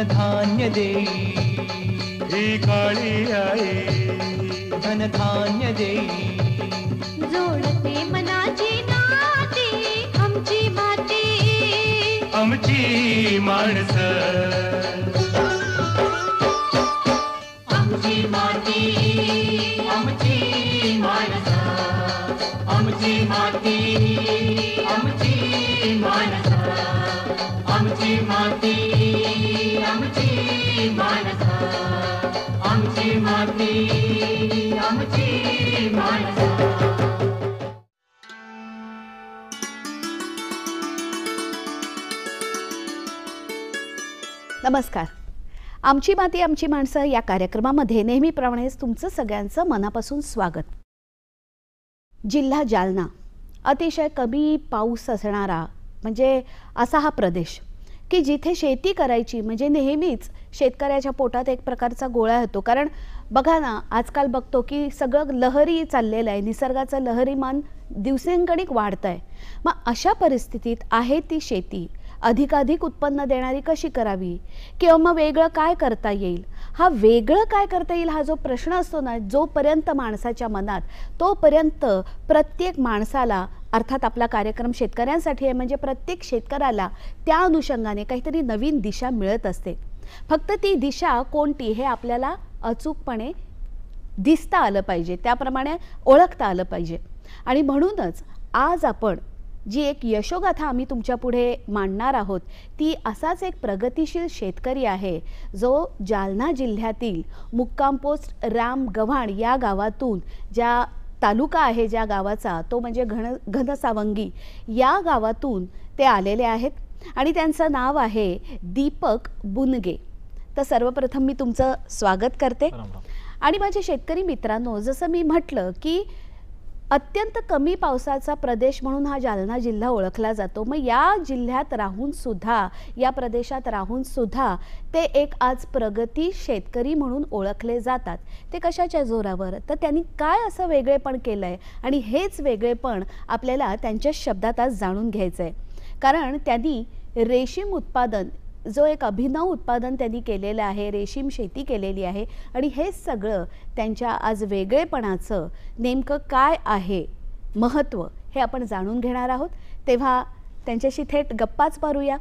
धनधान्य देई ही काळी आई धनधान्य देई जोडते मनाची नाती आमची माती आमची माणसं आमची माती आमची माणसं आमची माती आमची माणसं आमची माती आमची माणसं आमची माती आमची माणसं. नमस्कार. आमची माती आमची माणसं या कार्यक्रमामध्ये नेहमीप्रमाणेच तुमचं सगळ्यांचं मनापासून स्वागत. जिल्हा जालना अतिशय कमी पाऊस असणारा म्हणजे असा हा प्रदेश की जिथे शेती करायची म्हणजे नेहमीच शेतकऱ्याच्या पोटात एक प्रकारचा गोळा होतो. कारण बघा ना, आजकाल बघतो की सगळं लहरी चाललेलं आहे, निसर्गाचं लहरीमान दिवसेंगणिक वाढतं आहे. मग अशा परिस्थितीत आहे ती शेती अधिकाधिक उत्पन्न देणारी कशी करावी किंवा मग वेगळं काय करता येईल, हा वेगळं काय करता येईल हा जो प्रश्न असतो ना, जोपर्यंत माणसाच्या मनात तोपर्यंत प्रत्येक माणसाला, अर्थात आपला कार्यक्रम शेतकऱ्यांसाठी आहे म्हणजे प्रत्येक शेतकऱ्याला त्या अनुषंगाने काहीतरी नवीन दिशा मिळत असते. फक्त ती दिशा कोणती हे आपल्याला अचूकपणे दिसता आलं पाहिजे, त्याप्रमाणे ओळखता आलं पाहिजे. आणि म्हणूनच आज आपण जी एक यशोगाथा आम्ही तुमच्या पुढे मांडणार आहोत ती असाच एक प्रगतिशील शेतकरी आहे जो जालना जिल्ह्यातील मुक्काम पोस्ट राम गव्हाण या गावातून, ज्या तालुका आहे ज्या गावाचा तो म्हणजे घनसावंगी या गावातून ते आलेले आहेत आणि त्यांचं नाव आहे दीपक बुनगे. तर सर्वप्रथम मी तुमचं स्वागत करते. आणि माझे शेतकरी मित्रांनो, जसं मी म्हटलं की अत्यंत कमी पावसाचा प्रदेश म्हणून हा जालना जिल्हा ओळखला जातो. मग या जिल्ह्यात राहून सुद्धा, या प्रदेशात राहून सुद्धा ते एक आज प्रगती शेतकरी म्हणून ओळखले जातात. ते कशाच्या जोरावर? तर त्यांनी काय असं वेगळेपण केलं आहे आणि हेच वेगळेपण आपल्याला त्यांच्या शब्दात आज जाणून घ्यायचं आहे. कारण त्यांनी रेशीम उत्पादन, जो एक अभिनव उत्पादन त्यांनी केलेलं आहे, रेशीम शेती केलेली आहे आणि हे सगळं त्यांच्या आज वेगळेपणाचं नेमकं काय आहे महत्त्व हे आपण जाणून घेणार आहोत. तेव्हा त्यांच्याशी थेट गप्पाच मारूया.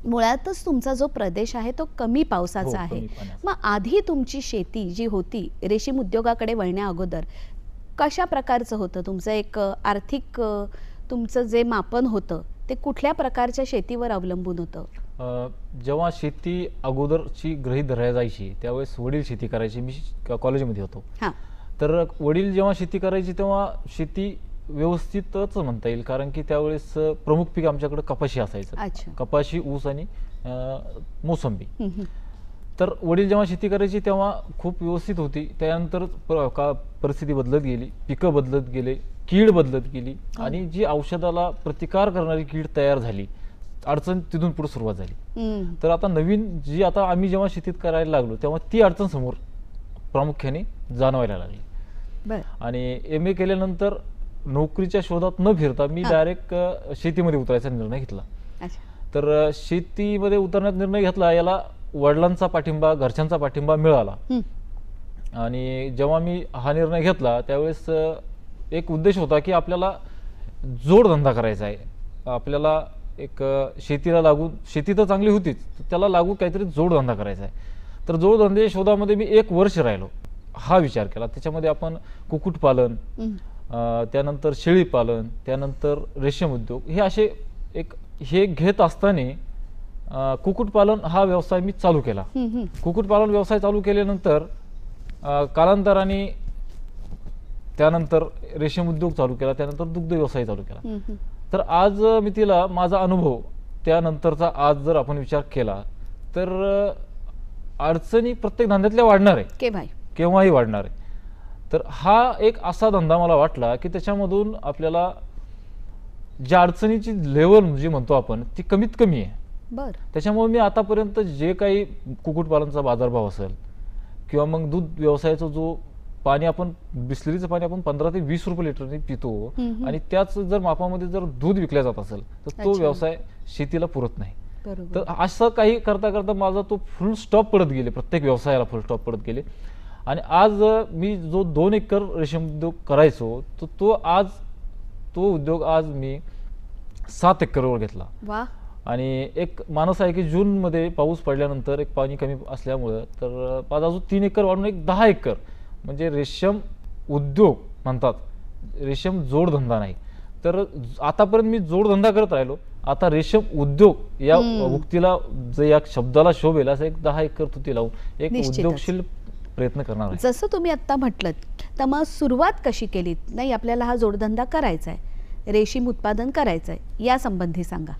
मुळातच तुमचा जो प्रदेश आहे तो कमी पावसाचा आहे. मग आधी तुमची शेती जी होती रेशीम उद्योगाकडे वळण्या अगोदर कशा प्रकारचं होतं तुमचं? एक आर्थिक तुमचं जे मापन होतं ते कुठल्या प्रकारच्या शेतीवर अवलंबून होतं? जेव्हा शेती अगोदरची गृहीत धरायला जायची त्यावेळेस वडील शेती करायची. मी कॉलेजमध्ये होतो. तर वडील जेव्हा शेती करायची तेव्हा शेती व्यवस्थितच म्हणता येईल, कारण की त्यावेळेस प्रमुख पीक आमच्याकडे कपाशी असायचं. कपाशी, ऊस आणि मोसंबी. तर वडील जेव्हा शेती करायची तेव्हा खूप व्यवस्थित होती. त्यानंतर परिस्थिती बदलत गेली, पिकं बदलत गेले, कीड बदलत गेली आणि जी औषधाला प्रतिकार करणारी कीड तयार झाली, अडचण तिथून पुढे सुरुवात झाली. तर आता नवीन जी आता आम्ही जेव्हा शेतीत करायला लागलो तेव्हा ती अडचण समोर प्रामुख्याने जाणवायला लागली. आणि MA केल्यानंतर नोकरीच्या शोधात न फिरता मी डायरेक्ट शेतीमध्ये उतरायचा निर्णय घेतला. तर शेतीमध्ये उतरण्याचा निर्णय घेतला, याला वडिलांचा पाठिंबा, घरच्यांचा पाठिंबा मिळाला. आणि जेव्हा मी हा निर्णय घेतला त्यावेळेस एक उद्देश होता की आपल्याला जोडधंदा करायचा आहे. आपल्याला एक शेतीला लागू, शेती तर चांगली होतीच, त्याला लागू काहीतरी जोडधंदा करायचा आहे. तर जोडधंदे शोधामध्ये मी 1 वर्ष राहिलो, हा विचार केला. त्याच्यामध्ये आपण कुक्कुटपालन, त्यानंतर शेळीपालन, त्यानंतर रेशीम उद्योग, हे असे हे घेत असताना कुक्कुटपालन हा व्यवसाय मी चालू केला. कुक्कुटपालन व्यवसाय चालू केल्यानंतर कालांतराने त्यानंतर रेशीम उद्योग चालू केला, त्यानंतर दुग्ध व्यवसाय चालू केला. तर आज मी तिला माझा अनुभव त्यानंतरचा आज जर आपण विचार केला तर अडचणी प्रत्येक धंद्यातल्या वाढणार आहे, केव्हाही वाढणार आहे. तर हा एक असा धंदा मला वाटला की त्याच्यामधून आपल्याला ज्या अडचणीची लेवल जी म्हणतो आपण ती कमीत कमी आहे. त्याच्यामुळे मी आतापर्यंत जे काही कुक्कुटपालनचा बाजारभाव असेल किंवा मग दूध व्यवसायाचा जो पाणी, आपण बिस्लरीचं पाणी आपण 15 ते 20 रुपये लिटरने पितो आणि त्याच जर मापामध्ये जर दूध विकल्या जात असेल तर तो व्यवसाय शेतीला पुरत नाही. बरोबर. तर असं काही करता करता माझा तो फुल स्टॉप पडत गेले, प्रत्येक व्यवसायाला फुल स्टॉप पडत गेले. आणि आज मी जो 2 एकर रेशीम उद्योग करायचो तो उद्योग आज मी 7 एकरवर घेतला. वा. आणि एक माणूस आहे की जूनमध्ये पाऊस पडल्यानंतर एक पाणी कमी असल्यामुळं तर माझा अजून 3 एकर वाढून एक 10 एकर म्हणजे रेशीम उद्योग म्हणतात, रेशीम जोडधंदा नाही. तर आतापर्यंत मी जोडधंदा करत राहिलो, आता रेशीम उद्योग या उक्तीला जे या शब्दाला शोभेल असं एक 10 एकर तुती लावून एक निश्चितच. उद्योगशील प्रयत्न करणार आहे. जसं तुम्ही आत्ता म्हटलं, तर मग सुरुवात कशी केलीत? नाही, आपल्याला हा जोडधंदा करायचा आहे, रेशीम उत्पादन करायचं आहे, या संबंधी सांगा.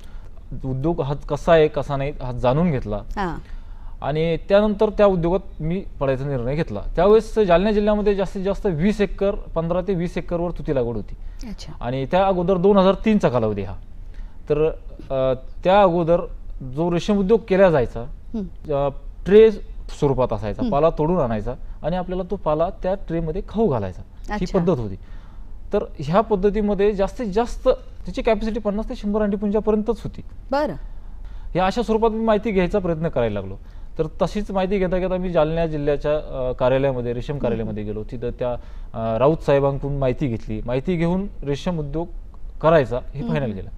उद्योग हा कसा आहे कसा नाही हा जाणून घेतला हां. आणि त्यानंतर त्या उद्योगात मी पडायचा निर्णय घेतला. त्यावेळेस जालना जिल्ह्यामध्ये जास्तीत जास्त 20 एकर 15 ते 20 एकरवर तुती लागवड होती. अच्छा. आणि त्या अगोदर 2003चा कालावधी हा. तर त्या अगोदर जो रेशीम उद्योग केला जायचा ट्रे स्वरूपात असायचा, पाला तोडून आणायचा आणि आपल्याला तो पाला त्या ट्रेमध्ये खाऊ घालायचा, ही अच्छा. पद्धत होती. तर ह्या पद्धतीमध्ये जास्तीत जास्त त्याची कॅपॅसिटी 50 ते 100 अंडीपुंजापर्यंतच होती. बरं. या अशा स्वरूपात मी माहिती घ्यायचा प्रयत्न करायला लागलो. तर तशीच माहिती घेता घेता मी जालना जिल्ह्याच्या कार्यालयामध्ये रेशीम कार्यालयामध्ये गेलो. तिथं त्या राऊत साहेबांकडून माहिती घेतली. माहिती घेऊन रेशीम उद्योग करायचा हे फायनल केलं.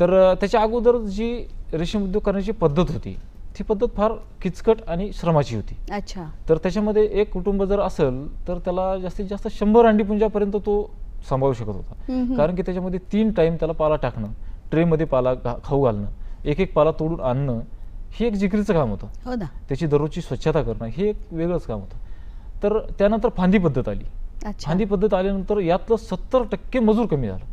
तर त्याच्या अगोदर जी रेशीम उद्योग करण्याची पद्धत होती ती पद्धत फार किचकट आणि श्रमाची होती. अच्छा. तर त्याच्यामध्ये एक कुटुंब जर असेल तर त्याला जास्तीत जास्त 100 अंडीपुंजापर्यंत तो सांभाळू शकत होता. कारण की त्याच्यामध्ये 3 टाइम त्याला पाला टाकणं, ट्रेमध्ये पाला खाऊ घालणं, एक एक पाला तोडून आणणं हे एक जिकरीचं काम होतं. हो ना. त्याची दररोजची स्वच्छता करणं हे एक वेगळंच काम होतं. तर त्यानंतर फांदी पद्धत आली. अच्छा. फांदी पद्धत आल्यानंतर यातलं 70% मजूर कमी झालं,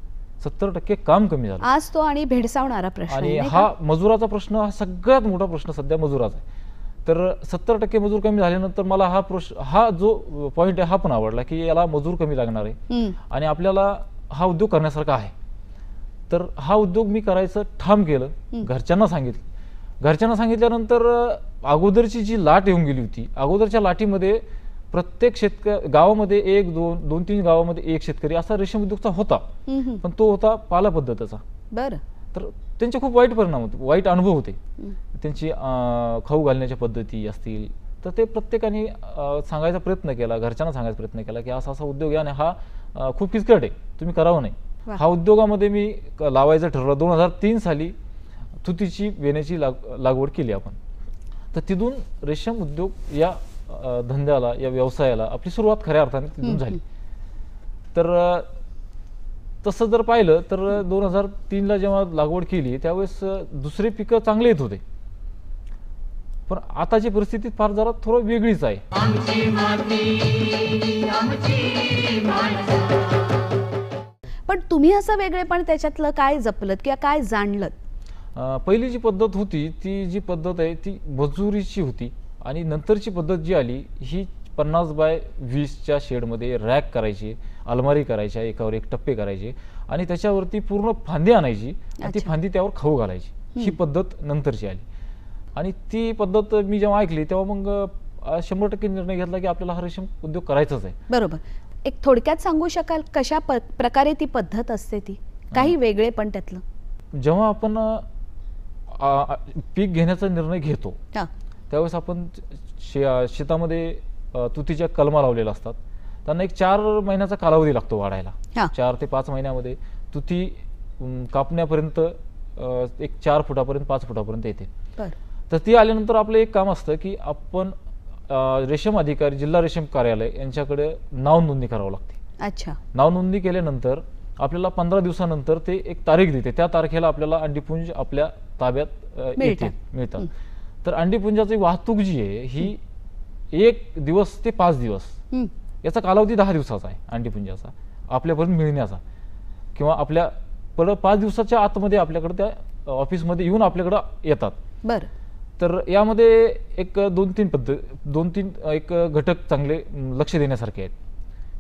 70% काम कमी झालं. आज तो आणि भेडसावणारा प्रश्न आणि आहे, नाही हा का? मजुराचा प्रश्न हा सगळ्यात मोठा प्रश्न सध्या मजुराचा आहे. तर 70% मजूर कमी झाल्यानंतर मला हा जो पॉईंट आहे हा पण आवडला की याला मजूर कमी लागणार आहे आणि आपल्याला हा उद्योग करण्यासारखा आहे. तर हा उद्योग मी करायचं ठाम केलं. घरच्यांना सांगितल्यानंतर अगोदरची जी लाट येऊन गेली होती, अगोदरच्या लाटीमध्ये प्रत्येक गावामध्ये 1-2-3 गावामध्ये एक शेतकरी असा रेशीम उद्योगचा होता, पण तो होता पाला पद्धतीचा. बरं. तर त्यांचे खूप वाईट परिणाम होते, वाईट अनुभव होते. त्यांची खाऊ घालण्याच्या पद्धती असतील तर ते प्रत्येकाने सांगायचा प्रयत्न केला, घरच्यांना सांगायचा प्रयत्न केला की असा उद्योग आहे आणि हा खूप किचकट आहे, तुम्ही करावं नाही. हा उद्योगामध्ये मी लावायचं ठरवलं. 2003 साली तुतीची वेण्याची लागवड केली आपण. तर तिथून रेशीम उद्योग या धंद्याला या व्यवसायाला आपली सुरुवात खऱ्या अर्थाने तिथून झाली. तर तसं जर पाहिलं तर 2003ला जेव्हा लागवड केली त्यावेळेस दुसरे पिकं चांगले येत होते, पण आताची परिस्थिती फार जरा थोडं वेगळीच आहे. आमची माती आमची माणसं. पण तुम्ही असं वेगळेपण त्याच्यातलं काय जपलत किंवा काय जाणलत? पहिली जी पद्धत होती ती जी पद्धत आहे ती मजुरीची होती आणि नंतरची पद्धत जी आली ही 50 बाय 20च्या शेडमध्ये रॅक करायची, अलमारी करायच्या, एकावर एक टप्पे करायचे आणि त्याच्यावरती पूर्ण फांदी आणायची आणि ती फांदी त्यावर खाऊ घालायची. ही पद्धत नंतरची आली आणि ती पद्धत मी जेव्हा ऐकली तेव्हा मग 100% निर्णय घेतला की आपल्याला हा रेशीम उद्योग करायचाच आहे. बरोबर. एक थोडक्यात सांगू शकाल कशा प्रकारे ती पद्धत असते? ती काही वेगळे पण त्यातलं? जेव्हा आपण पीक घेण्याचा निर्णय घेतो त्यावेळेस आपण शेतामध्ये तुतीच्या कलमा लावलेल्या असतात. त्यांना एक 4 महिन्याचा कालावधी लागतो वाढायला. 4 ते 5 महिन्यामध्ये तुती कापण्यापर्यंत एक 4 फुटापर्यंत 5 फुटापर्यंत येते. तर ती आल्यानंतर आपलं एक काम असतं की आपण रेशीम अधिकारी जिल्हा रेशीम कार्यालय यांच्याकडे नाव नोंदणी करावं लागते. अच्छा. नाव नोंदणी केल्यानंतर आपल्याला 15 दिवसानंतर ते एक तारीख देते. त्या तारखेला आपल्याला अंडीपुंज आपल्या ताब्यात मिळतात. तर अंडीपुंजाची वाहतूक जी आहे ही 1 दिवस ते 5 दिवस याचा कालावधी 10 दिवसाचा आहे अंडीपुंजाचा आपल्यापर्यंत मिळण्याचा, किंवा आपल्या 5 दिवसाच्या आतमध्ये आपल्याकडे त्या ऑफिसमध्ये येऊन आपल्याकडे येतात. बरं. तर यामध्ये एक 2-3 एक घटक चांगले लक्ष देण्यासारखे आहेत.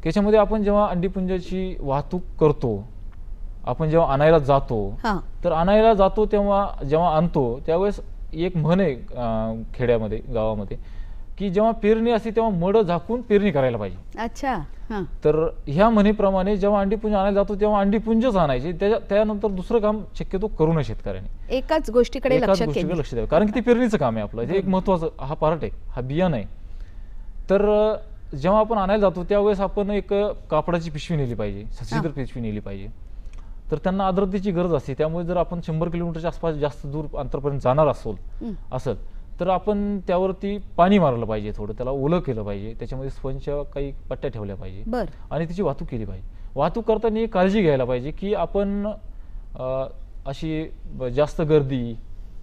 त्याच्यामध्ये आपण जेव्हा अंडीपुंजाची वाहतूक करतो, आपण जेव्हा आणायला जातो, तर आणायला जातो तेव्हा जेव्हा आणतो त्यावेळेस एक म्हण आहे खेड्यामध्ये गावामध्ये की जेव्हा पेरणी असते तेव्हा मड झाकून पेरणी करायला पाहिजे. अच्छा. हां. तर ह्या म्हणीप्रमाणे जेव्हा अंडीपुंज आणायला जातो तेव्हा अंडीपुंजच आणायचे, त्यानंतर दुसरं काम शक्यतो करू नये शेतकऱ्याने. एकाच गोष्टीकडे एकाच लक्ष गोष्टीकडे केंद्रित. लक्ष द्यावं, कारण की ते पेरणीचं काम आहे आपलं, हे एक महत्वाचं हा पार्ट आहे, हा बियाणं आहे. तर जेव्हा आपण आणायला जातो त्यावेळेस आपण एक कापडाची पिशवी नेली पाहिजे, सशीदार पिशवी नेली पाहिजे. तर त्यांना आर्द्रतेची गरज असते, त्यामुळे जर आपण 100 किलोमीटरच्या आसपास जास्त दूर अंतरपर्यंत जाणार असेल तर आपण त्यावरती पाणी मारलं पाहिजे, थोडं त्याला ओलं केलं पाहिजे, त्याच्यामध्ये स्पंजच्या काही पट्ट्या ठेवल्या पाहिजे आणि त्याची वाहतूक केली पाहिजे. वाहतूक करताना ही काळजी घ्यायला पाहिजे की आपण अशी जास्त गर्दी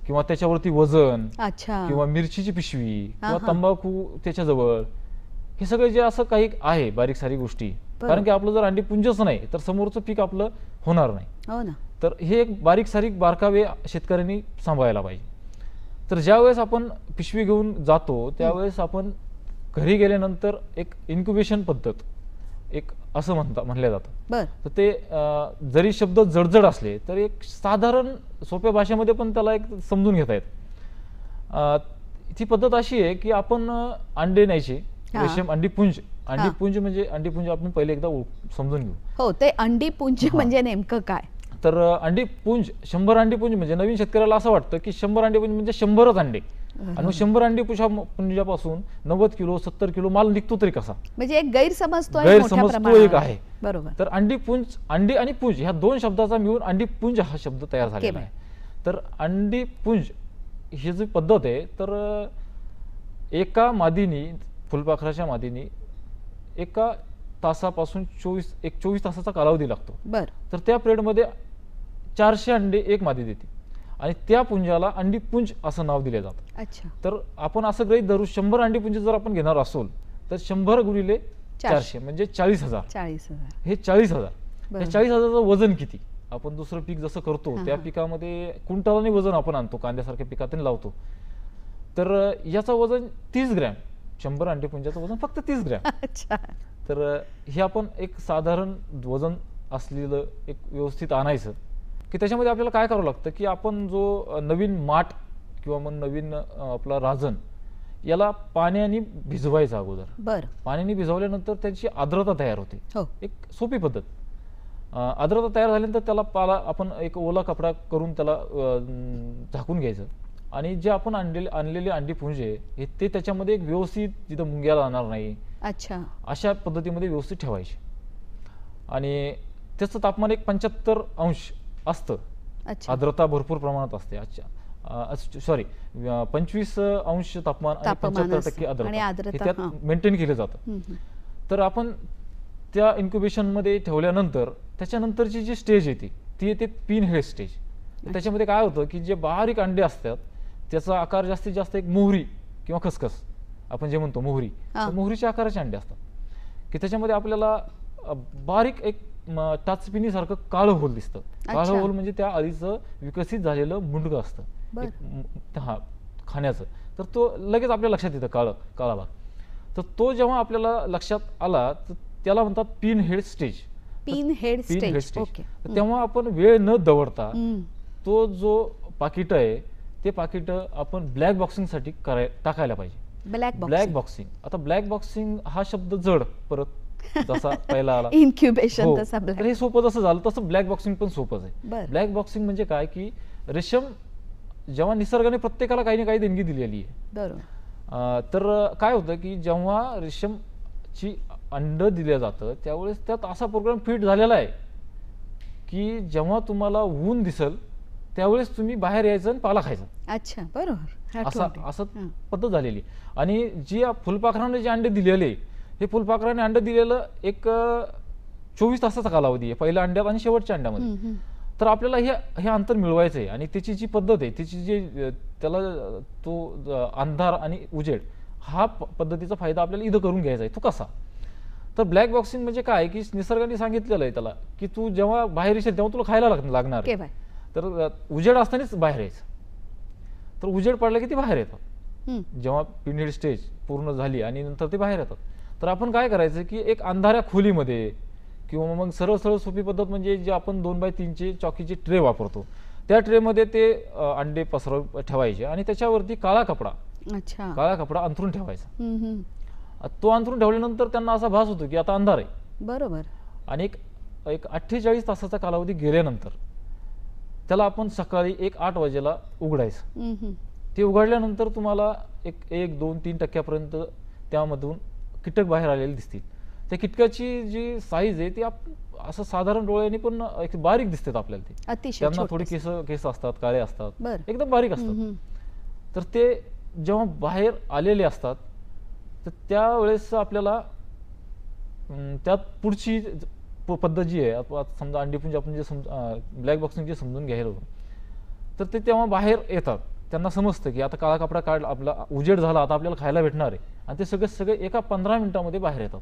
किंवा त्याच्यावरती वजन किंवा मिरचीची पिशवी किंवा तंबाखू त्याच्याजवळ, हे सगळं जे असं काही आहे बारीक सारी गोष्टी, कारण की आपलं जर अंडीपुंजच नाही तर समोरचं पीक आपलं होणार नाही. तर हे एक बारीक सारीक बारकावे शेतकऱ्यांनी सांभाळायला पाहिजे. तर ज्यावेळेस आपण पिशवी घेऊन जातो त्यावेळेस आपण घरी गेल्यानंतर एक इन्क्युबेशन पद्धत एक असं म्हणलं जातं. तर ते जरी शब्द जडजड असले तर एक साधारण सोप्या भाषेमध्ये पण त्याला एक समजून घेता येत. ती पद्धत अशी आहे की आपण अंडे न्यायचे, रेशीम अंडीपुंज म्हणजे अंडीपुंज आपण पहिले एकदा समजून घेऊ. हो, ते अंडीपुंज म्हणजे नेमकं काय? तर अंडीपुंज 100 अंडीपुंज म्हणजे नवीन शेतकऱ्याला असं वाटतं की 100 अंडीपुंज म्हणजे 100च अंडे, आणि मग 100 अंडीपुंजापासून 90 किलो 70 किलो माल निघतो तरी कसा, म्हणजे एक गैरसमज तो एक आहे. बरोबर. तर अंडीपुंज, अंडी आणि पुंज ह्या दोन शब्दाचा मिळून अंडीपुंज हा शब्द तयार झालेला आहे. तर अंडीपुंज ही जी पद्धत आहे, तर एका मादीनी, फुलपाखराच्या मादीनी एका तासापासून 24 तासाचा कालावधी लागतो. तर त्या पिरियडमध्ये 400 अंडे एक मादी देते आणि त्या पुंजाला अंडीपुंज असं नाव दिलं जातं. तर आपण असं गृहीत धरू 100 अंडीपुंज जर आपण घेणार असोल तर 100 गुणिले 400 म्हणजे 40,000. हे 40,000. या 40,000चं वजन किती? आपण दुसरं पीक जसं करतो त्या पिकामध्ये क्विंटलाने वजन आपण आणतो, कांद्यासारख्या पिकात लावतो. तर याचं वजन 30 ग्रॅम, 100 अंडीपुंजाचं वजन फक्त 30 ग्रॅम. तर हे आपण एक साधारण वजन असलेलं एक व्यवस्थित आणायचं की त्याच्यामध्ये आपल्याला काय करावं लागतं की आपण जो नवीन माठ किंवा मग नवीन आपला राजन याला पाण्याने भिजवायचा अगोदर. पाण्याने भिजवल्यानंतर त्याची आर्द्रता तयार होते. एक सोपी पद्धत. आर्द्रता तयार झाल्यानंतर त्याला पाला आपण एक ओला कपडा करून त्याला झाकून घ्यायचं आणि जे आपण आणलेले अंडीपुंजे हे ते त्याच्यामध्ये एक व्यवस्थित, जिथं मुंग्या राहणार नाही अशा पद्धतीमध्ये व्यवस्थित ठेवायचे. आणि त्याचं तापमान एक 75 अंश असतं. आर्द्रता भरपूर प्रमाणात असते. सॉरी 25 अंश तापमान आणि 75% आर्द्रता हे त्यात मेंटेन केलं जातं. तर आपण त्या इन्क्युबेशन मध्ये ठेवल्यानंतर त्याच्यानंतरची जी स्टेज येते ती येते पिन हेड स्टेज. त्याच्यामध्ये काय होतं की जे बारीक अंडे असतात त्याचा आकार जास्तीत जास्त एक मोहरी किंवा खसखस आपण जे म्हणतो मोहरीच्या आकाराचे अंडे असतात की त्याच्यामध्ये आपल्याला बारीक एक टाचपिनी सारखं काळं होल दिसतं. काळं होल म्हणजे त्या अळीचं विकसित झालेलं मुंडकं असतं खाण्याचं. तर तो लगेच आपल्या लक्षात येतं काळा भाग. तर तो जेव्हा आपल्याला लक्षात आला तर त्याला म्हणतात पिन हेड स्टेज. तेव्हा आपण वेळ न दवडता तो जो पाकिट आहे ते पाकिट आपण ब्लॅक बॉक्सिंग साठी टाकायला पाहिजे. Black boxing. आता ब्लॅक बॉक्सिंग हा शब्द जड परत जसा पहिला आला इन्क्युबेशन, तर हे सोपं जसं झालं तसं ब्लॅक बॉक्सिंग पण सोपंच आहे. ब्लॅक बॉक्सिंग म्हणजे काय की रेशम जेव्हा निसर्गाने प्रत्येकाला काही ना काही देणगी दिलेली आहे. तर काय होतं की जेव्हा रेशमची अंड दिलं जातं त्यावेळेस त्यात असा प्रोग्राम फिट झालेला आहे की जेव्हा तुम्हाला ऊन दिसल त्यावेळेस तुम्ही बाहेर यायचं आणि पाला खायचा. असं पद्धत झालेली. आणि जी फुलपाखराने जे अंडे दिलेले हे फुलपाखराने अंडे दिलेलं एक 24 तासाचा कालावधी आहे पहिल्या अंड्यात आणि शेवटच्या अंड्यामध्ये. तर आपल्याला हे अंतर मिळवायचं आहे आणि त्याची जी पद्धत आहे त्याची जे त्याला तो अंधार आणि उजेड हा पद्धतीचा फायदा आपल्याला इथं करून घ्यायचा आहे. तो कसा? तर ब्लॅक बॉक्सिंग म्हणजे काय की निसर्गाने सांगितलेलं आहे त्याला की तू जेव्हा बाहेर येशील तेव्हा तुला खायला लागणार. तर उजेड असतानाच बाहेर यायचं. तर उजेड पडला की ते बाहेर येतात जेव्हा पिनहेड स्टेज पूर्ण झाली आणि नंतर ते बाहेर येतात. तर आपण काय करायचं की एक अंधाऱ्या खोलीमध्ये किंवा मग सरळ सोपी पद्धत म्हणजे जे आपण 2x3 चॉकीचे ट्रे वापरतो त्या ट्रेमध्ये ते अंडे ठेवायचे आणि त्याच्यावरती काळा कपडा अच्छा. काळा कपडा अंथरून ठेवायचा. हम्म. तो अंथरून ठेवल्यानंतर त्यांना असा भास होतो की आता अंधार आहे. बरोबर. आणि एक 48 तासाचा कालावधी गेल्यानंतर त्याला आपण सकाळी 8 वाजेला उघडायचं. हम्म. ते उघडल्यानंतर तुम्हाला 1-2-3% त्यामधून कीटक बाहेर आलेले दिसतील. त्या कीटकाची जी साईज आहे ती असं साधारण डोळ्यांनी पण एक बारीक दिसतात आपल्याला. ते अतिशय त्यांना छोटे. थोडी केस असतात, काळे असतात, बरं. एकदम बारीक असतात. हम्म. तर ते जेव्हा बाहेर आलेले असतात तर त्यावेळेस आपल्याला त्यात पुढची पद्धत जी आहे, आता समजा अंडीपुंज आपण जे ब्लॅक बॉक्सिंग जे समजून घ्यायला होतं, तर ते तेव्हा बाहेर येतात. त्यांना समजतं की आता काळा कपडा काढला, आपला उजेड झाला, आता आपल्याला खायला भेटणार आहे. आणि ते सगळे एका 15 मिनिटामध्ये बाहेर येतात.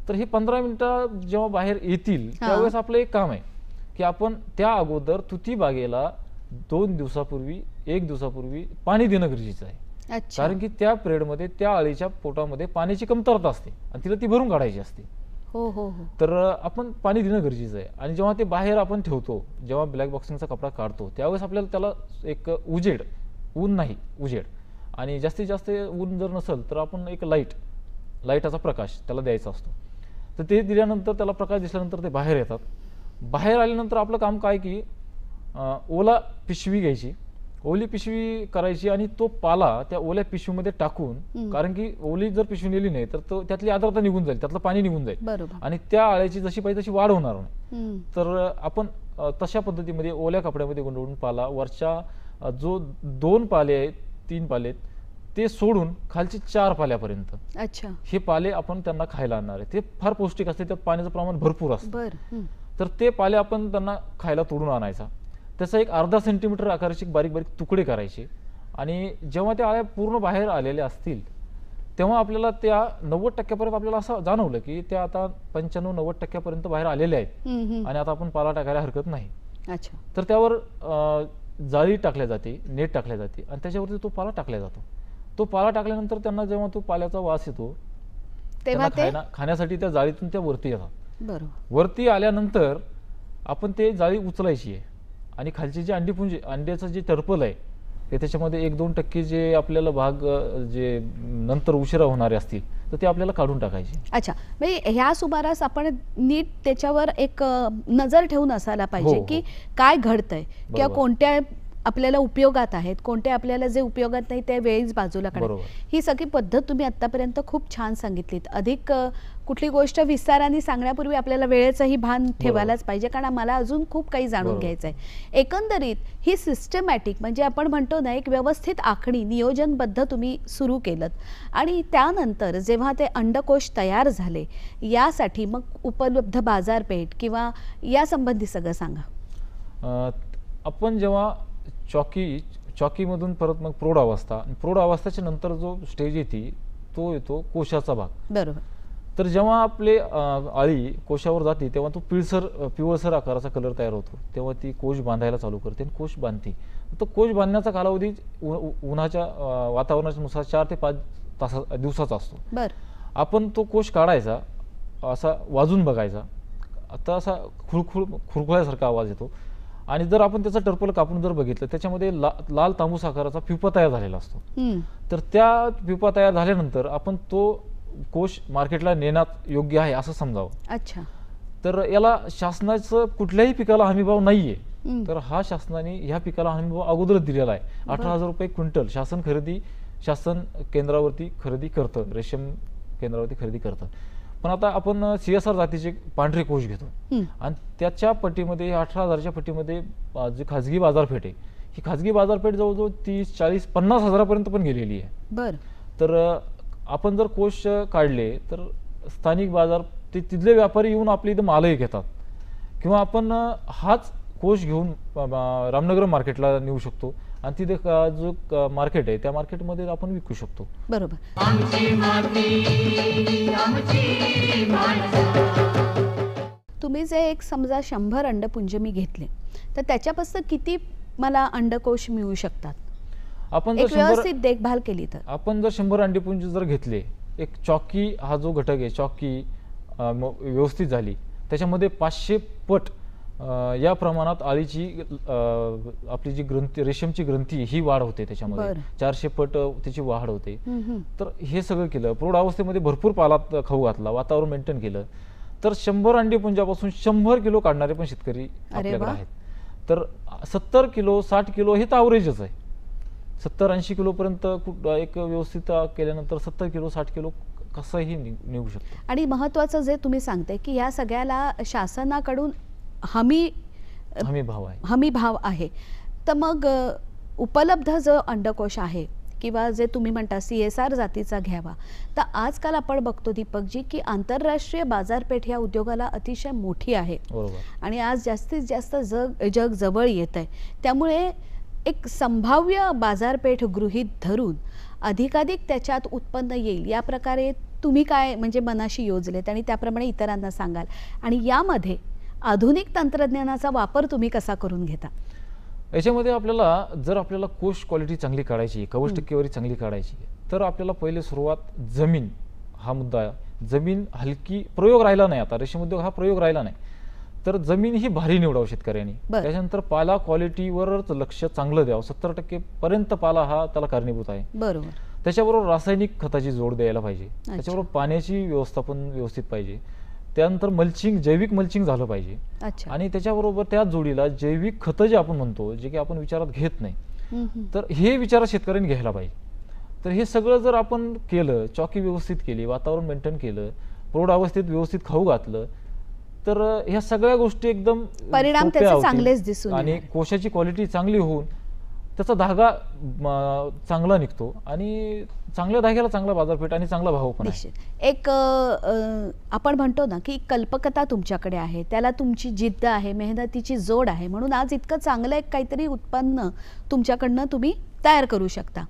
तर हे 15 मिनिटं जेव्हा बाहेर येतील त्यावेळेस आपलं एक काम आहे की आपण त्या अगोदर तुती बागेला 1 दिवसापूर्वी पाणी देणं गरजेचं आहे. अच्छा. कारण की त्या पिरियडमध्ये त्या अळीच्या पोटामध्ये पाण्याची कमतरता असते आणि तिला ती भरून काढायची असते. हो हो हो. तर आपण पाणी देणं गरजेचं आहे. आणि जेव्हा ते बाहेर आपण ठेवतो, जेव्हा ब्लॅक बॉक्सिंगचा कपडा काढतो त्यावेळेस आपल्याला त्याला एक ऊन नाही, उजेड, आणि जास्तीत जास्त ऊन जर नसेल तर आपण एक लाईटाचा प्रकाश त्याला द्यायचा असतो. तर ते दिल्यानंतर त्याला प्रकाश दिसल्यानंतर ते बाहेर येतात. बाहेर आल्यानंतर आपलं काम काय की ओला पिशवी घ्यायची, ओली पिशवी करायची आणि तो पाला त्या ओल्या पिशवीमध्ये टाकून, कारण की ओली जर पिशवी नेली नाही तर त्यातली आर्द्रता निघून जाईल, त्यातलं पाणी निघून जाईल. बरोबर. आणि त्या आळ्याची जशी पाहिजे तशी वाढ होणार नाही. तर आपण तशा पद्धतीमध्ये ओल्या कपड्यामध्ये गुंडळून पाला वरच्या जो 2 पाले आहेत, 3 पाले आहेत ते सोडून खालचे 4 पाल्यापर्यंत अच्छा. हे पाले आपण त्यांना खायला आणणार आहे. ते फार पौष्टिक असते, त्यात पाण्याचं प्रमाण भरपूर असतं. बरं. तर ते पाले आपण त्यांना खायला तोडून आणायचा. त्याचा एक अर्धा सेंटीमीटर आकाराचे बारीक बारीक तुकडे करायचे. आणि जेव्हा त्या आळ्या पूर्ण बाहेर आलेल्या असतील तेव्हा आपल्याला त्या 90% आपल्याला असं जाणवलं की त्या आता 95-90% बाहेर आलेल्या आहेत आणि आता आपण पाला टाकायला हरकत नाही. अच्छा. तर त्यावर जाळी टाकल्या जाते, नेट टाकल्या जाते आणि त्याच्यावरती तो पाला टाकला जातो. तो पाला टाकल्यानंतर त्यांना जेव्हा तो पाल्याचा वास येतो तेव्हा त्यांना खाण्यासाठी त्या जाळीतून त्या वरती येतात. बरोबर. वरती आल्यानंतर आपण ते जाळी उचलायची आहे आणि खालची जी अंड्याचं जे टर्पल आहे ते त्याच्यामध्ये 1-2% जे आपल्याला भाग जे नंतर उशिरा होणारे असतील तर ते आपल्याला काढून टाकायचे. अच्छा. म्हणजे ह्या सुमारास आपण नीट त्याच्यावर एक नजर ठेवून असायला पाहिजे हो. की काय घडतंय किंवा बरोबर. कोणत्या आपल्याला उपयोगात आहेत, कोणते आपल्याला जे उपयोगात नाही ते वेळीच बाजूला काढा. बरोबर. ही सगळी पद्धत तुम्ही आतापर्यंत खूप छान सांगितलीत. अधिक कुठली गोष्ट विस्ताराने सांगण्यापूर्वी आपल्याला वेळेचंही भान ठेवायलाच पाहिजे, कारण मला अजून खूप काही जाणून बरोबर. घ्यायचं आहे. एकंदरीत ही सिस्टमॅटिक म्हणजे आपण म्हणतो ना एक व्यवस्थित आखणी नियोजनबद्ध तुम्ही सुरू केलं आणि त्यानंतर जेव्हा ते अंडकोश तयार झाले यासाठी मग उपलब्ध बाजारपेठ किंवा या संबंधी सगळं सांगा. आपण जेव्हा चॉकीमधून परत मग प्रौढ अवस्थेच्या नंतर जो स्टेज येते तो येतो कोशाचा भाग. बरोबर. तर जेव्हा आपले आळी कोशावर जाते तेव्हा तो पिवळसर आकाराचा कलर तयार होतो, तेव्हा ती कोश बांधायला चालू करते आणि कोश बांधते. तर कोश बांधण्याचा कालावधी उन्हाच्या वातावरणानुसार 4 ते 5 दिवसाचा असतो. बरं. आपण तो कोश काढायचा, असा वाजून बघायचा, आता असा खुळखुळ्यासारखा आवाज येतो. आणि जर आपण त्याचा टर्पल कापून जर बघितलं त्याच्यामध्ये लाल तांबूस आकाराचा पिवपा तयार झालेला असतो. तर त्या पिवपा तयार झाल्यानंतर आपण तो कोश मार्केटला नेण्यात योग्य आहे असं समजावं. अच्छा. तर याला शासनाचं कुठल्याही पिकाला हमीभाव नाहीये. तर हा शासनाने ह्या पिकाला हमीभाव अगोदरच दिलेला आहे. 18,000 रुपये क्विंटल शासन केंद्रावरती खरेदी करतं, रेशीम केंद्रावरती खरेदी करतं. पण आता आपण CSR जातीचे पांढरे कोश घेतो आणि त्याच्या पट्टीमध्ये 18,000च्या पट्टीमध्ये जी खाजगी बाजारपेठ आहे ही खाजगी बाजारपेठ जवळजवळ 30, 40, 50 हजारापर्यंत पण गेलेली आहे. बरं. तर आपण जर कोश काढले तर स्थानिक बाजार तिथले व्यापारी येऊन आपल्या इथं मालही घेतात किंवा आपण हाच कोश घेऊन रामनगर मार्केटला नेऊ शकतो आणि तिथे जो मार्केट आहे त्या मार्केटमध्ये आपण विकू शकतो. बरोबर. आमची माती आमची माणसं. तुम्ही जे एक समजा 100 अंडपुंज मी घेतले तर त्याच्यापासून किती मला अंडकोश मिळू शकतात आपण एक व्यवस्थित देखभाल केली तर? आपण जर 100 अंडीपुंज जर घेतले, एक चॉकी हा जो घटक आहे, चॉकी व्यवस्थित झाली, त्याच्यामध्ये 500 पट या प्रमाणात अळीची आपली जी ग्रंथी रेशीमची ग्रंथी ही वाढ होते त्याच्यामध्ये बरं. 400 पट त्याची वाढ होते. तर हे सगळं केलं, प्रौढ अवस्थेमध्ये भरपूर पाला खाऊ घातला, वातावरण मेंटेन केलं, तर 100 अंडी पुंजापासून 100 किलो काढणारे पण शेतकरी आपल्याकडे आहेत. तर 70 किलो 60 किलो हे तर ॲव्हरेजच आहे. 70-80 किलोपर्यंत एक व्यवस्थित केल्यानंतर 70 किलो 60 किलो कसंही निघू शकतं. आणि महत्त्वाचं जे तुम्ही सांगताय की या सगळ्याला शासनाकडून हमी भाव आहे. तर मग उपलब्ध जो अंडकोश आहे किंवा जे तुम्ही म्हणता CSR जातीचा घ्यावा, तर आजकाल आपण बघतो दीपकजी की आंतरराष्ट्रीय बाजारपेठ या उद्योगाला अतिशय मोठी आहे. आणि आज जास्तीत जास्त जग जवळ येत आहे. त्यामुळे एक संभाव्य बाजारपेठ गृहीत धरून अधिकाधिक त्याच्यात उत्पन्न येईल या प्रकारे तुम्ही काय म्हणजे मनाशी योजलेत आणि त्याप्रमाणे इतरांना सांगाल. आणि यामध्ये आधुनिक तंत्रज्ञानाचा वापर तुम्ही कसा करून घेता? याच्यामध्ये जर आपल्याला कोश क्वालिटी चांगली काढायची, कवच टक्केवारी चांगली काढायची, तर आपल्याला पहिले सुरुवात जमीन हा मुद्दा आहे. जमीन हलकी प्रयोग राहिला नाही, आता रेशीम उद्योग हा प्रयोग राहिला नाही, तर जमीन ही भारी निवडावं शेतकऱ्यांनी. त्याच्यानंतर पाला क्वालिटीवरच लक्ष चांगलं द्यावं. 70% पर्यंत पाला हा त्याला कारणीभूत आहे. बरोबर. त्याच्याबरोबर रासायनिक खताची जोड द्यायला पाहिजे. त्याच्याबरोबर पाण्याची व्यवस्थापन व्यवस्थित पाहिजे. त्यानंतर जैविक मल्चिंग झालं पाहिजे. आणि त्याच्याबरोबर त्याच जोडीला जैविक खतं जे आपण म्हणतो, जे की आपण विचारात घेत नाही, तर हे विचार शेतकऱ्यांनी घ्यायला पाहिजे. तर हे सगळं जर आपण केलं, चॉकी व्यवस्थित केली, वातावरण मेंटेन केलं, प्रौढ अवस्थेत व्यवस्थित खाऊ घातलं, तर ह्या सगळ्या गोष्टी एकदम परिणाम त्याचे चांगलेच दिसून आणि कोशाची क्वालिटी चांगली होऊन त्याचा धागा चांगला निघतो आणि चांगल्या धाग्याला चांगला बाजारपेठ आणि चांगला भाव पण आहे. एक आपण म्हणतो ना की कल्पकता तुमच्याकडे आहे, त्याला तुमची जिद्द आहे, मेहनतीची जोड आहे, म्हणून आज इतकं चांगलं एक काहीतरी उत्पन्न तुमच्याकडनं तुम्ही तयार करू शकता.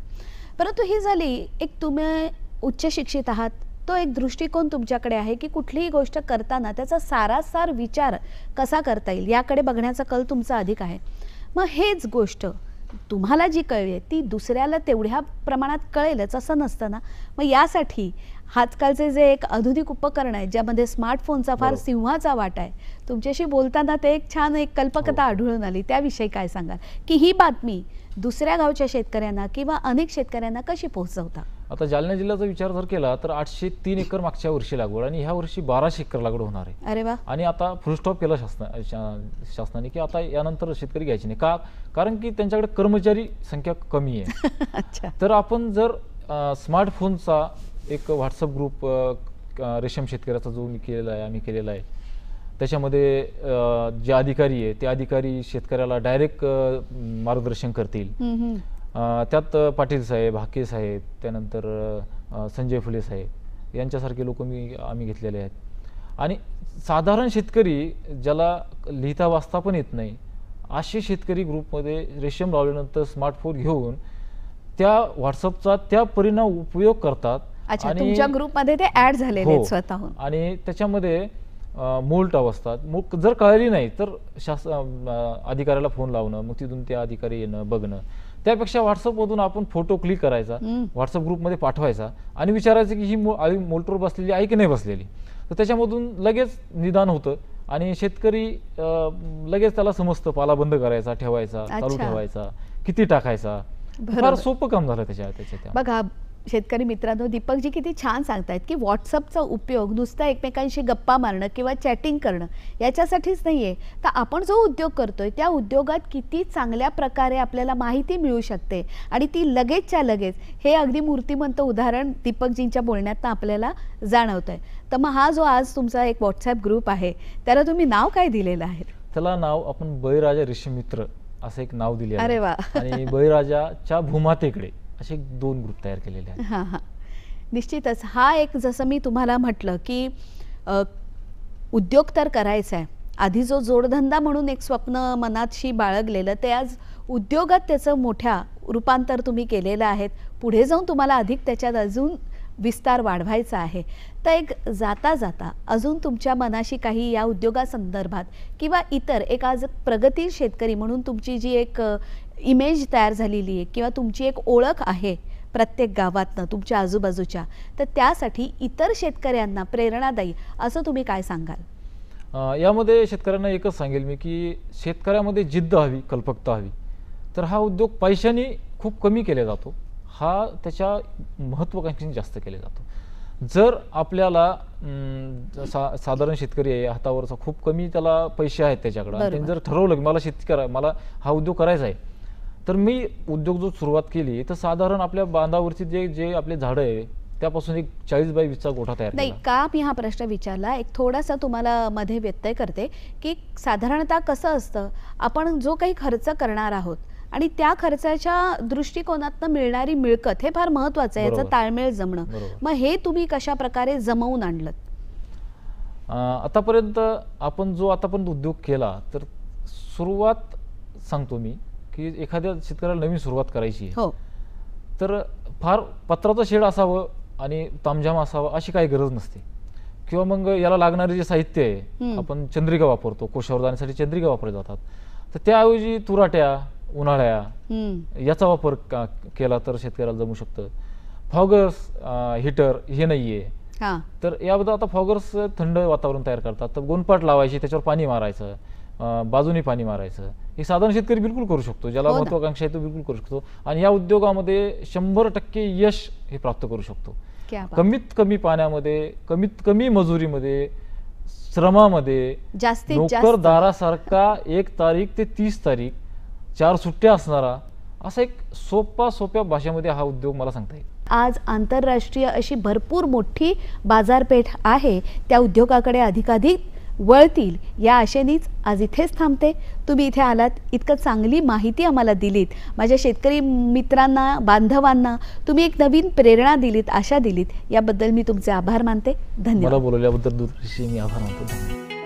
परंतु ही झाली एक तुम्ही उच्च शिक्षित आहात, तो एक दृष्टिकोन तुमच्याकडे आहे की कुठलीही गोष्ट करताना त्याचा सारासार विचार कसा करता येईल याकडे बघण्याचा कल तुमचा अधिक आहे. मग हेच गोष्ट तुम्हाला जी कळली ती दुसऱ्याला तेवढ्या प्रमाणात कळेलच असं नसतं ना. मग यासाठी आजकालचे जे एक आधुनिक उपकरण आहे ज्यामध्ये स्मार्टफोनचा फार सिंहाचा वाटा आहे, तुमच्याशी बोलताना ते एक छान एक कल्पकता आढळून आली, त्याविषयी काय सांगाल की ही बातमी दुसऱ्या गावच्या शेतकऱ्यांना किंवा अनेक शेतकऱ्यांना कशी पोहोचवता? आता जालना जिल्ह्याचा विचार जर केला तर 803 एकर मागच्या वर्षी लागवड आणि ह्या वर्षी 1200 एकर लागवड होणार आहे. अरे वा. आणि आता फुल स्टॉप केला शासनाने की आता यानंतर शेतकरी घ्यायचे नाही का, कारण की त्यांच्याकडे कर्मचारी संख्या कमी आहे. तर आपण जर स्मार्टफोनचा एक व्हॉट्सअप ग्रुप रेशीम शेतकऱ्याचा जो आम्ही केलेला आहे, त्याच्यामध्ये जे अधिकारी आहे ते अधिकारी शेतकऱ्याला डायरेक्ट मार्गदर्शन करतील. त्यात पाटील साहेब, हाके साहेब, त्यानंतर संजय फुले साहेब यांच्यासारखे लोक आम्ही घेतलेले आहेत. आणि साधारण शेतकरी ज्याला लिहिता वाचता पण येत नाही असे शेतकरी ग्रुपमध्ये रेशीम लावल्यानंतर स्मार्टफोन घेऊन त्या व्हॉट्सअपचा त्या परिणाम उपयोग करतात. आणि तुमच्या ग्रुपमध्ये ते ऍड झालेले आहेत स्वतःहून. आणि त्याच्यामध्ये मोल्ट अवस्था जर कळली नाही तर अधिकाऱ्याला फोन लावणं, मग तिथून त्या अधिकारी येणं बघणं, त्यापेक्षा व्हॉट्सअपमधून आपण फोटो क्लिक करायचा, व्हॉट्सअप ग्रुपमध्ये पाठवायचा आणि विचारायचं की ही आळी मोल्टवर बसलेली आहे की नाही बसलेली. तर त्याच्यामधून लगेच निदान होतं आणि शेतकरी लगेच त्याला समजतं पाला बंद करायचा, ठेवायचा, चालू ठेवायचा, किती टाकायचा. फार सोपं काम झालं त्याच्या. बघा शेतकरी मित्रांनो, दीपकजी किती छान सांगतायत की व्हॉट्सअपचा उपयोग नुसता एकमेकांशी गप्पा मारणं किंवा चॅटिंग करणं याच्यासाठीच नाही आहे, तर आपण जो उद्योग करतोय त्या उद्योगात किती चांगल्या प्रकारे आपल्याला माहिती मिळू शकते आणि ती लगेचच्या लगेच, हे अगदी मूर्तिमंत उदाहरण दीपकजींच्या बोलण्यातनं आपल्याला जाणवतंय. तर मग हा जो आज तुमचा एक व्हॉट्सअप ग्रुप आहे त्याला तुम्ही नाव काय दिलेलं आहे? त्याला नाव आपण बळीराजा रेशीम मित्र असं एक नाव दिले आहे. अरे वा. आणि बळीराजाच्या भूमातेकडे असे 2 ग्रुप तयार केलेले आहेत. हां हां, निश्चितच. हा एक जसं मी तुम्हाला म्हटलं की उद्योग तर करायचा आहे, आधी जो जोडधंदा म्हणून एक स्वप्न मनातशी बाळगलेलं ते आज उद्योगात त्याचं मोठ्या रूपांतर तुम्ही केलेलं आहे. पुढे जाऊन तुम्हाला अधिक त्याच्यात अजून विस्तार वाढवायचा आहे. तर एक जाता जाता अजून तुमच्या मनाशी काही या उद्योगासंदर्भात किंवा इतर एक आज प्रगतील शेतकरी म्हणून तुमची जी एक इमेज तयार झालेली आहे किंवा तुमची एक ओळख आहे प्रत्येक गावातनं तुमच्या आजूबाजूच्या, तर त्यासाठी इतर शेतकऱ्यांना प्रेरणादायी असं तुम्ही काय सांगाल? यामध्ये शेतकऱ्यांना एकच सांगेल मी की शेतकऱ्यामध्ये जिद्द हवी, कल्पकता हवी. तर हा उद्योग पैशाने खूप कमी केला जातो, हा त्याच्या महत्त्वाकांक्षेने जास्त केला जातो. जर आपल्याला साधारण शेतकरी आहे, हातावरचा खूप कमी त्याला पैसे आहेत त्याच्याकडे, आणि त्यांनी जर ठरवलं की मला शेती मला हा उद्योग करायचा आहे, तर मी उद्योग जो सुरुवात केली तर साधारण आपल्या बांधावरची जे आपले झाडं आहे त्यापासून एक 40 बाय 20चा गोठा तयार नाही केला. का मी हा प्रश्न विचारला, एक थोडासा तुम्हाला मध्ये व्यत्यय करते की साधारणतः कसं असतं, आपण जो काही खर्च करणार आहोत आणि त्या खर्चाच्या दृष्टिकोनातनं मिळणारी मिळकत हे फार महत्वाचं आहे, याचा बरोबर. ताळमेळ जमणं. बरोबर. मग हे तुम्ही कशा प्रकारे जमवून आणलं? आतापर्यंत आपण जो आतापर्यंत उद्योग केला, तर सुरुवात सांगतो मी की एखाद्या शेतकऱ्याला नवीन सुरुवात करायची आहे, हो, तर फार पत्राचं शेड असावं आणि तामझाम असावं अशी काही गरज नसते. किंवा मग याला लागणारे जे साहित्य आहे, आपण चंद्रिका वापरतो, कोशावर जाण्यासाठी चंद्रिका वापरले जातात, तर त्याऐवजी तुराट्या, उन्हाळ्या याचा वापर केला तर शेतकऱ्याला जमू शकतं. फॉगर्स, हीटर हे नाहीये, हा, तर याबद्दल आता फॉगर्स थंड वातावरण तयार करतात, तर गोनपाट लावायची, त्याच्यावर पाणी मारायचं, बाजूनी पाणी मारायचं, हे साधारण शेतकरी बिलकुल करू शकतो, ज्याला हो ना. महत्वाकांक्षा आहे तो बिलकुल करू शकतो. आणि या उद्योगामध्ये 100% यश हे प्राप्त करू शकतो. क्या बात. कमीत कमी पाण्यामध्ये, कमीत कमी मजुरीमध्ये, श्रमामध्ये, जास्तीत जास्त नोकरदारासारखा 1 तारीख ते 30 तारीख 4 सुट्ट्या असणारा असा एक सोप्या भाषेमध्ये हा उद्योग मला सांगता येईल. आज आंतरराष्ट्रीय अशी भरपूर मोठी बाजारपेठ आहे, त्या उद्योगाकडे अधिकाधिक वळतील या आशेनेच आज इथेच थांबते. तुम्ही इथे आलात, इतकं चांगली माहिती आम्हाला दिलीत, माझ्या शेतकरी मित्रांना, बांधवांना तुम्ही एक नवीन प्रेरणा दिलीत, आशा दिलीत, याबद्दल मी तुमचे आभार मानते. धन्यवाद. मला बोलवल्याबद्दल दूरदर्शी मी आभार मानतो. धन्यवाद.